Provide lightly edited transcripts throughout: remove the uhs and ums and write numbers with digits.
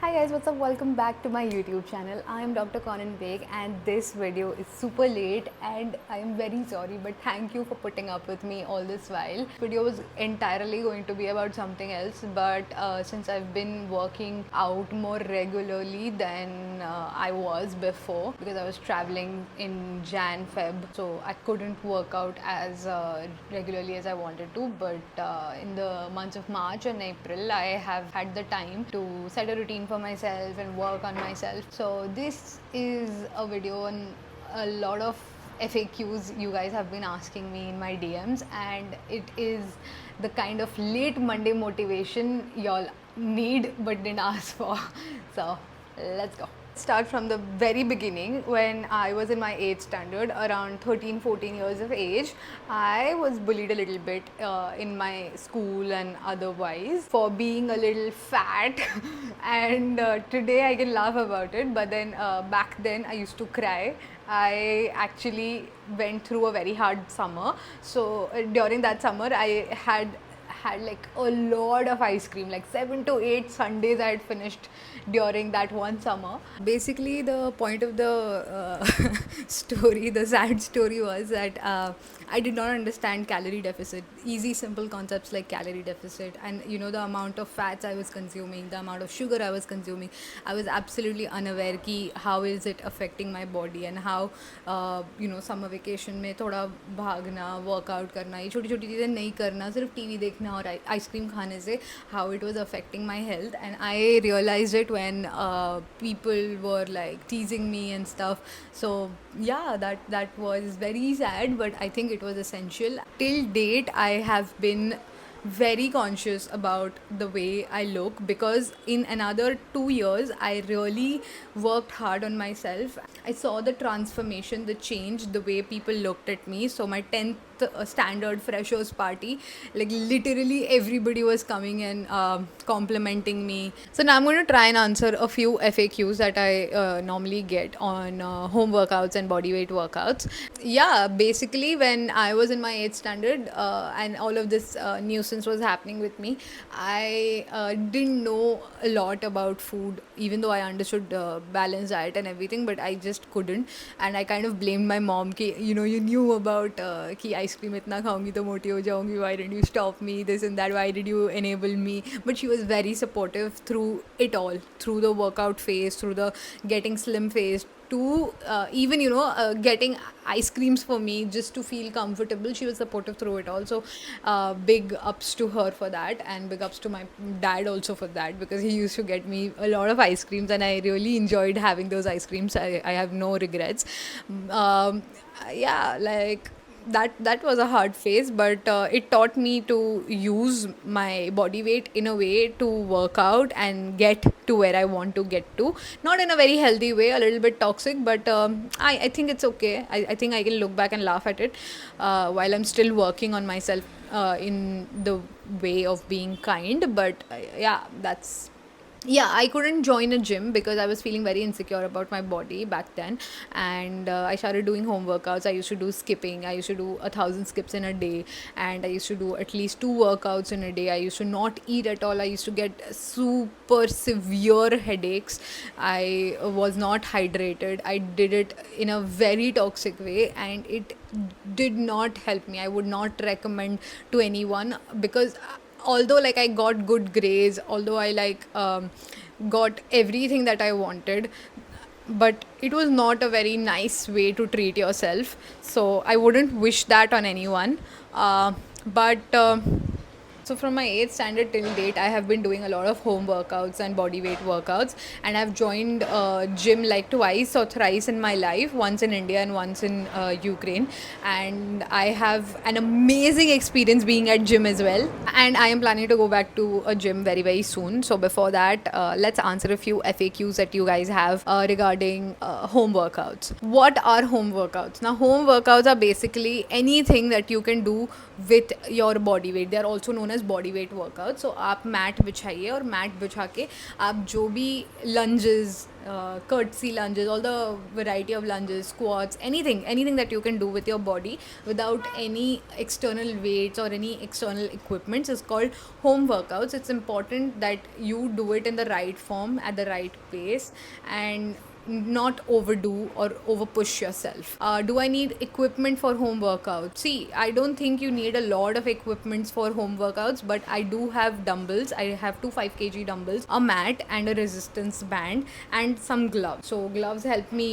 Hi guys, what's up? Welcome back to my YouTube channel. I am Dr. Conan Beg and this video is super late and I am very sorry, but thank you for putting up with me all this while. Video was entirely going to be about something else, but since I've been working out more regularly than I was before because I was traveling in Jan Feb, so I couldn't work out as regularly as I wanted to, but in the months of March and April I have had the time to set a routine for myself and work on myself. So this is a video on a lot of FAQs you guys have been asking me in my DMs, and it is the kind of late Monday motivation y'all need but didn't ask for. So let's go. Start from the very beginning. When I was in my 8th standard, around 13-14 years of age, I was bullied a little bit in my school and otherwise for being a little fat and today I can laugh about it, but then back then I used to cry. I actually went through a very hard summer, so during that summer I had like a lot of ice cream, like 7 to 8 Sundays I had finished during that one summer. Basically, the point of the story, the sad story, was that I did not understand calorie deficit. Easy, simple concepts like calorie deficit, and the amount of fats I was consuming, the amount of sugar I was consuming. I was absolutely unaware कि how is it affecting my body and how summer vacation में थोड़ा भागना, workout करना, ये छोटी छोटी चीज़ें नहीं करना, सिर्फ टीवी देखना और आइसक्रीम खाने से how it was affecting my health. And I realized it when people were like teasing me and stuff. So yeah, that was very sad, but I think it was essential. Till date I have been very conscious about the way I look, because in another 2 years I really worked hard on myself. I saw the transformation, the change, the way people looked at me. So my 10th standard freshers party, like literally everybody was coming and complimenting me. So now I'm going to try and answer a few FAQs that I normally get on home workouts and body weight workouts. Yeah, basically when I was in my 8th standard and all of this nuisance was happening with me, I didn't know a lot about food, even though I understood balanced diet and everything, but I just couldn't. And I kind of blamed my mom कि you knew about कि ice cream इतना खाऊंगी तो मोटी हो जाऊंगी, why didn't you stop me, this and that, why did you enable me? But she was very supportive through it all, through the workout phase, through the getting slim phase, to even getting ice creams for me just to feel comfortable. She was supportive through it all. So big ups to her for that, and big ups to my dad also for that, because he used to get me a lot of ice creams and I really enjoyed having those ice creams. I have no regrets. Yeah, like that was a hard phase, but it taught me to use my body weight in a way to work out and get to where I want to get to. Not in a very healthy way, a little bit toxic, but I think it's okay. I think I can look back and laugh at it while I'm still working on myself in the way of being kind. But yeah, I couldn't join a gym because I was feeling very insecure about my body back then, and I started doing home workouts. I used to do skipping. I used to do 1,000 skips in a day, and I used to do at least 2 workouts in a day. I used to not eat at all. I used to get super severe headaches. I was not hydrated. I did it in a very toxic way, and it did not help me. I would not recommend to anyone, because although like I got good grades, although I got everything that I wanted, but it was not a very nice way to treat yourself. So I wouldn't wish that on anyone. But so from my 8th standard till date, I have been doing a lot of home workouts and body weight workouts, and I've joined gym like twice or thrice in my life, once in India and once in Ukraine, and I have an amazing experience being at gym as well, and I am planning to go back to a gym very very soon. So before that, let's answer a few FAQs that you guys have regarding home workouts. What are home workouts? Now, home workouts are basically anything that you can do with your body weight. They are also known as as body weight workout. So आप mat बिछाइए और mat बिछा के आप जो भी lunges, curtsy lunges, all the variety of lunges, squats, anything that you can do with your body without any external weights or any external equipments is called home workouts. It's important that you do it in the right form at the right pace and not overdo or over push yourself. Do I need equipment for home workouts? See, I don't think you need a lot of equipments for home workouts, but I do have dumbbells. I have two 5 kg dumbbells, a mat and a resistance band, and some gloves. So gloves help me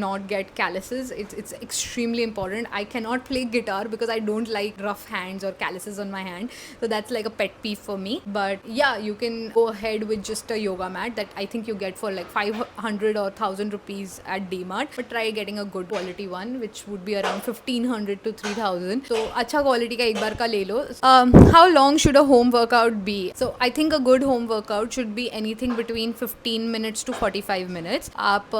not get calluses. It's extremely important. I cannot play guitar because I don't like rough hands or calluses on my hand, so that's like a pet peeve for me. But yeah, you can go ahead with just a yoga mat that I think you get for like 500 or 1000 rupees at DMart, but try getting a good quality one which would be around 1500 to 3000. So अच्छा quality का एक बार का ले लो. How long should a home workout be? So I think a good home workout should be anything between 15 minutes to 45 minutes. आप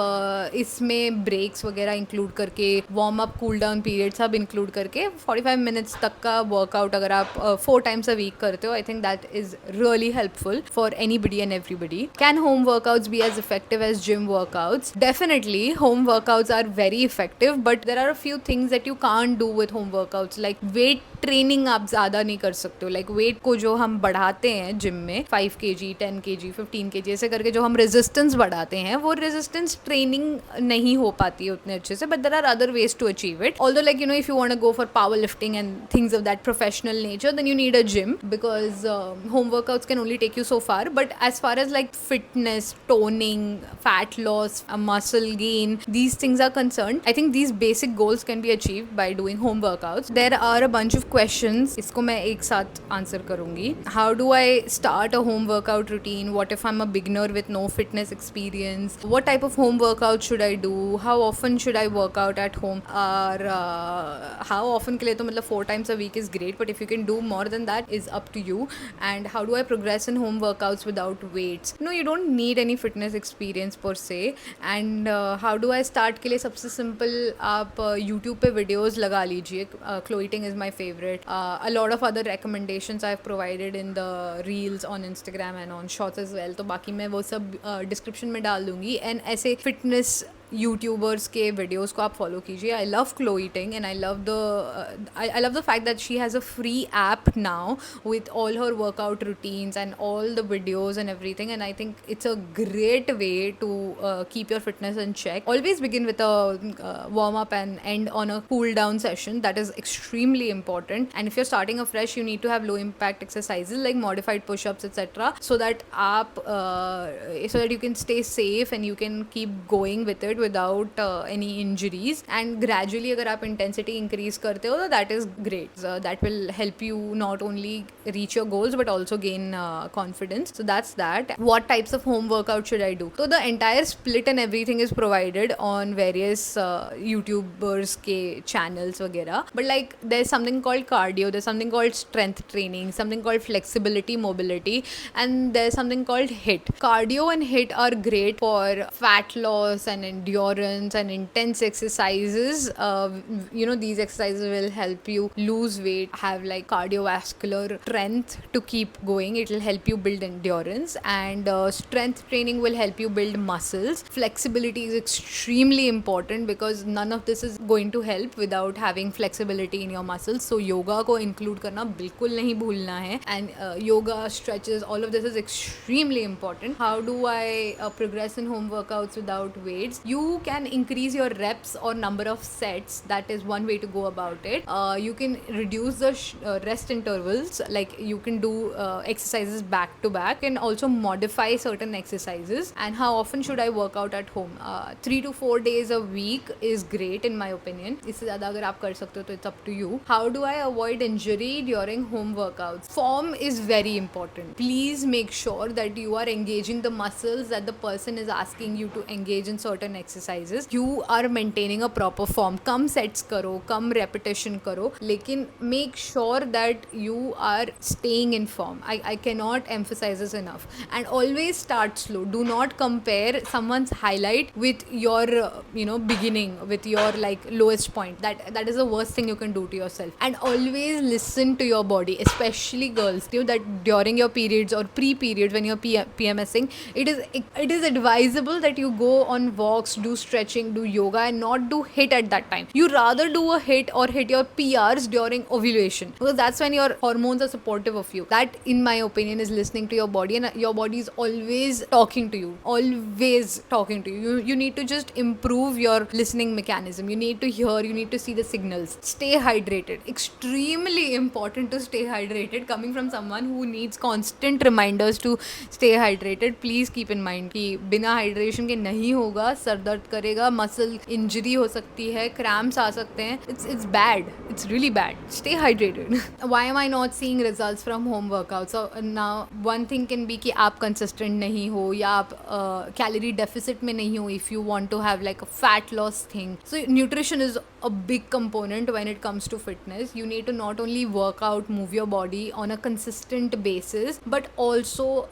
इसमें breaks वगैरह include करके, warm up, cool down period सब include करके 45 minutes तक का workout अगर आप 4 times a week करते हो, I think that is really helpful for anybody and everybody. Can home workouts be as effective as gym workouts? Definitely, home workouts are very effective, but there are a few things that you can't do with home workouts. Like weight training आप ज़्यादा नहीं कर सकते हो. Like wait को जो हम बढ़ाते हैं जिम में 5 kg, 10 kg, 15 kg ऐसे करके जो हम रेजिस्टेंस बढ़ाते हैं, वो रेजिस्टेंस ट्रेनिंग नहीं हो पाती है उतने अच्छे से. But there are other ways to achieve it. Although like if you want to go for power lifting and things of that professional nature, then you need a gym because home workouts can only take you so far. But as far as like fitness, toning, fat loss, muscle gain, these things are concerned, I think these basic goals can be achieved by doing home workouts. There are a bunch of questions, इसको मैं एक साथ answer करूँगी. How do I start a home workout routine? What if I'm a beginner with no fitness experience? What type of home workout should I do? How often should I work out at home? Or how often के लिए तो मतलब 4 times a week is great, but if you can do more than that is up to you. And how do I progress in home workouts without weights? No, you don't need any fitness experience per se. And how do I start के लिए सबसे simple आप YouTube पे videos लगा लीजिए. Cloeting is my favorite. A lot of other recommendations I've provided in the reels on Instagram and on shorts as well. तो बाकी मैं वो सब description में डाल दूँगी. And ऐसे fitness यूट्यूबर्स के वीडियोज़ को आप फॉलो कीजिए. I love Chloe Ting and I love the fact that she has a free app now with all her workout routines and all the videos and everything. And I think it's a great way to keep your fitness in check. Always begin with a warm up and end on a cool down session. That is extremely important. And if you are starting afresh, you need to have low impact exercises like modified pushups etcetera, so that you can stay safe and you can keep going with it without any injuries. And gradually अगर आप intensity increase करते हो, तो that is great. That will help you not only reach your goals but also gain confidence. So that's that. What types of home workout should I do? So the entire split and everything is provided on various YouTubers के channels वगैरह. But like there's something called cardio, there's something called strength training, something called flexibility, mobility, and there's something called HIIT. Cardio and HIIT are great for fat loss and endurance and intense exercises. These exercises will help you lose weight, have like cardiovascular strength to keep going. It will help you build endurance, and strength training will help you build muscles. Flexibility is extremely important because none of this is going to help without having flexibility in your muscles. So yoga को include करना बिल्कुल नहीं भूलना है. And yoga, stretches, all of this is extremely important. How do I progress in home workouts without weights? You can increase your reps or number of sets. That is one way to go about it. You can reduce the rest intervals. Like you can do exercises back to back, and also modify certain exercises. And how often should I work out at home? 3 to 4 days a week is great in my opinion. इससे ज़्यादा अगर आप कर सकते हो तो it's up to you. How do I avoid injury during home workouts? Form is very important. Please make sure that you are engaging the muscles that the person is asking you to engage in certain exercises. You are maintaining a proper form. Come sets करो, कम repetition करो, लेकिन make sure that you are staying in form. I cannot emphasize this enough. And always start slow. Do not compare someone's highlight with your beginning, with your like lowest point. That is the worst thing you can do to yourself. And always listen to your body, especially girls. You know that during your periods or pre-periods when you're PMSing, it is advisable that you go on walks, do stretching, do yoga, and not do HIIT at that time. You rather do a HIIT or hit your PRs during ovulation, because that's when your hormones are supportive of you. That, in my opinion, is listening to your body, and your body is always talking to you. Always talking to you. You need to just improve your listening mechanism. You need to hear, you need to see the signals. Stay hydrated. Extremely important to stay hydrated. Coming from someone who needs constant reminders to stay hydrated, please keep in mind कि बिना hydration के नहीं होगा, sir दर्द करेगा, muscle injury हो सकती है, क्रैम्प्स आ सकते हैं. It's bad. It's really bad. Stay hydrated. Why am I not seeing results from home workouts? So now one thing can be कि आप consistent नहीं हो, या आप calorie deficit में नहीं हो, if you want to have like a fat loss thing. So nutrition is a big component when it comes to fitness. You need to not only work out, move your body on a consistent basis, but also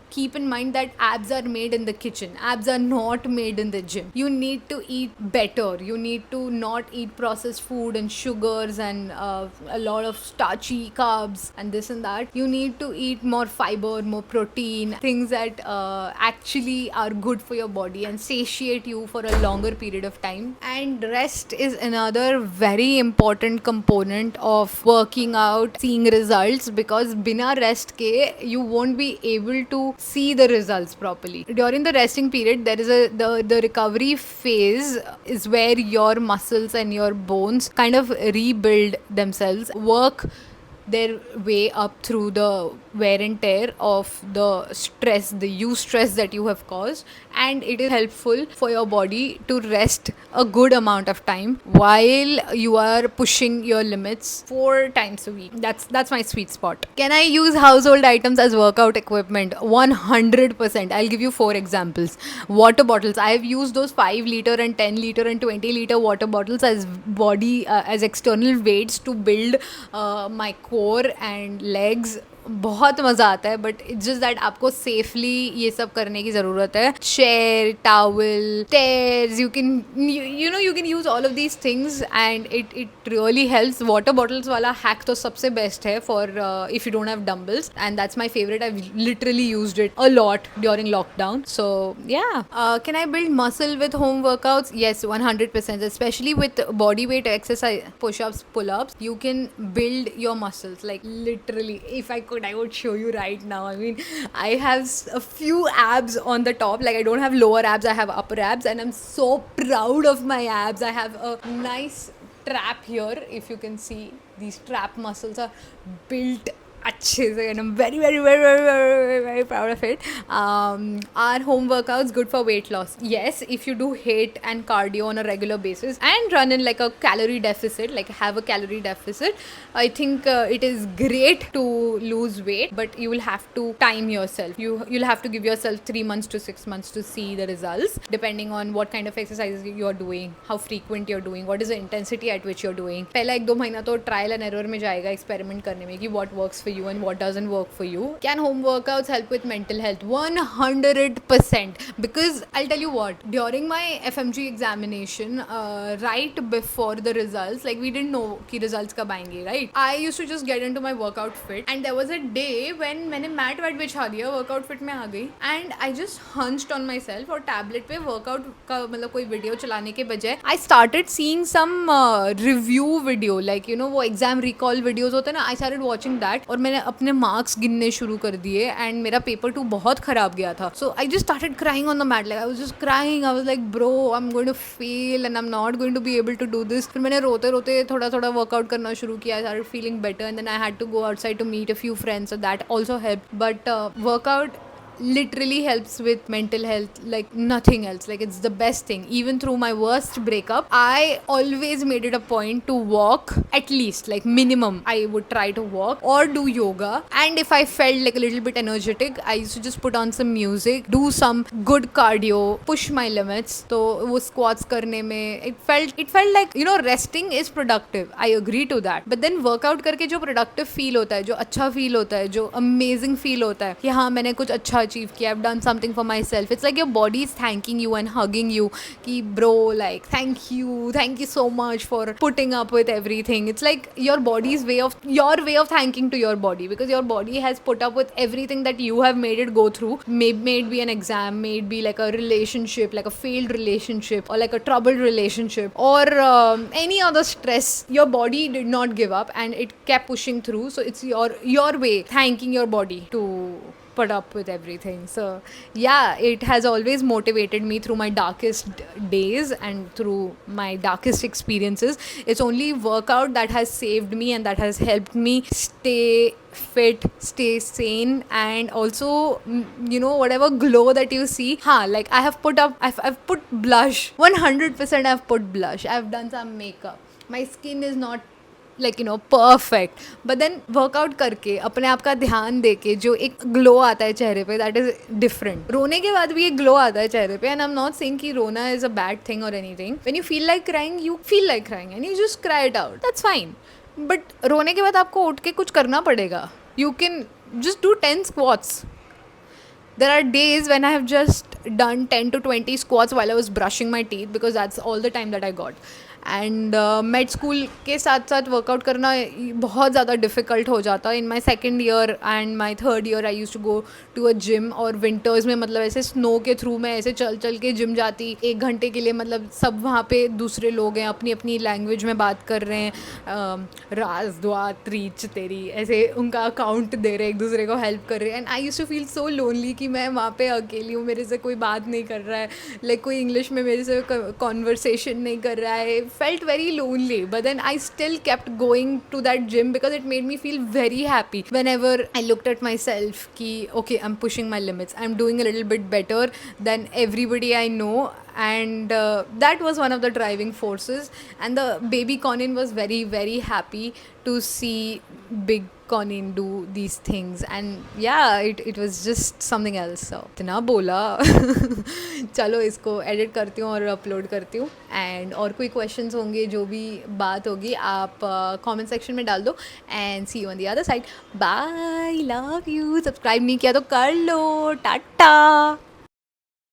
keep in mind that abs are made in the kitchen. Abs are not made in the gym. You need to eat better. You need to not eat processed food and sugars and a lot of starchy carbs and this and that. You need to eat more fiber, more protein, things that actually are good for your body and satiate you for a longer period of time. And rest is another very important component of working out, seeing results, because bina rest ke you won't be able to see the results properly. During the resting period, there is the recovery phase is where your muscles and your bones kind of rebuild themselves, work their way up through the wear and tear of the stress, the eustress that you have caused, and it is helpful for your body to rest a good amount of time while you are pushing your limits 4 times a week. That's my sweet spot. Can I use household items as workout equipment? 100%. I'll give you 4 examples. Water bottles. I have used those 5 liter and 10 liter and 20 liter water bottles as as external weights to build my core and legs. बहुत मज़ा आता है, but it's just that आपको safely ये सब करने की ज़रूरत है. Chair, towel, stairs, you can use all of these things and it really helps. Water bottles वाला हैक तो सबसे बेस्ट है for if you don't have dumbbells, and that's my favourite. I literally used it a lot during lockdown. So yeah, can I build muscle with home workouts? Yes, 100%. Specially with body weight exercise, push-ups, pull-ups, you can build your muscles. Like literally, if I could, I would show you right now. I mean, I have a few abs on the top. Like, I don't have lower abs, I have upper abs, and I'm so proud of my abs. I have a nice trap here. If you can see, these trap muscles are built अच्छे से, and I'm very, very, very, very, very, very, very proud of it. Are home workouts good for weight loss? Yes, if you do HIIT and cardio on a regular basis and run in like a calorie deficit, like have a calorie deficit, I think it is great to lose weight, but you will have to time yourself. You'll have to give yourself 3 months to 6 months to see the results, depending on what kind of exercises you are doing, how frequent you're doing, what is the intensity at which you're doing. पहला 1-2 महीना तो trial and error में जाएगा, experiment करने में कि what works for you and what doesn't work for you. Can home workouts help with mental health? 100%. Because I'll tell you what, during my FMG examination, right before the results, like we didn't know कि results कब आएंगे, right? I used to just get into my workout fit, and there was a day when मैंने mat VAT बिछा दिया, workout fit में आ गई, and I just hunched on myself और tablet पे workout का मतलब कोई video चलाने के बजाय I started seeing some review video, like you know वो exam recall videos होते हैं ना, I started watching that, और मैंने अपने मार्क्स गिनने शुरू कर दिए, एंड मेरा पेपर 2 बहुत ख़राब गया था. So I just started crying on the mat. Like I was just crying. I was like bro, I am going to fail and I am not going to be able to do this. फिर मैंने रोते रोते थोड़ा थोड़ा workout करना शुरू किया. I started feeling better, and then I had to go outside to meet a few friends, so that also help. But workout literally helps with mental health like nothing else. Like it's the best thing. Even through my worst breakup, I always made it a point to walk, at least like minimum I would try to walk or do yoga. And if I felt like a little bit energetic, I used to just put on some music, do some good cardio, push my limits. तो वो squats करने में it felt like, you know, resting is productive. I agree to that. But then workout करके जो productive feel होता है, जो अच्छा feel होता है, जो amazing feel होता है कि हाँ मैंने कुछ अच्छा achieve किया, I've done something for myself. It's like your body is thanking you and hugging you कि bro, like thank you so much for putting up with everything. It's like your way of thanking to your body, because your body has put up with everything that you have made it go through. May be an exam, may be like a relationship, like a failed relationship, or like a troubled relationship, or any other stress. Your body did not give up and it kept pushing through. So it's your way thanking your body to put up with everything. So yeah, it has always motivated me through my darkest days and through my darkest experiences. It's only workout that has saved me and that has helped me stay fit, stay sane, and also you know, whatever glow that you see, like I've put blush 100%. I've put blush, I've done some makeup, my skin is not like, you know, perfect, but then workout करके अपने आप का ध्यान दे के जो एक glow आता है चेहरे पे, दैट इज डिफरेंट. रोने के बाद भी एक ग्लो आता है चेहरे पे. And I am not saying कि रोना इज अ बैड थिंग और anything. When you feel like crying, you feel like crying and you just cry it out, that's fine. But रोने के बाद आपको उठ के कुछ करना पड़ेगा. You can just do 10 squats. There are days when I have just done 10 to 20 squats while I was brushing my teeth, because that's all the time that I got. And made school के साथ साथ workout करना बहुत ज़्यादा difficult हो जाता. In my second year and my third year I use to go to a gym. और winters में मतलब ऐसे स्नो के थ्रू मैं ऐसे चल चल के जिम जाती 1 घंटे के लिए. मतलब सब वहाँ पे दूसरे लोग हैं, अपनी अपनी लैंग्वेज में बात कर रहे हैं, राज दुआ त्रीच तेरी, ऐसे उनका अकाउंट दे रहे, एक दूसरे को हेल्प कर रहे हैं. And I use to feel so lonely कि मैं वहाँ पे अकेली हूँ, मेरे से कोई बात नहीं कर रहा है, लाइक कोई इंग्लिश में मेरे से कॉन्वर्सेशन नहीं कर रहा है. Felt very lonely, but then I still kept going to that gym because it made me feel very happy whenever I looked at myself ki okay, I'm pushing my limits, I'm doing a little bit better than everybody I know. And that was one of the driving forces. And the baby Conin was very, very happy to see big Conin do these things. And yeah, it was just something else. So इतना बोला चलो इसको edit करती हूँ और upload करती हूँ. And और कोई क्वेश्चंस होंगे, जो भी बात होगी आप कमेंट सेक्शन में डाल दो. And see you on the other side. Bye, love you. Subscribe नहीं किया तो कर लो. टाटा.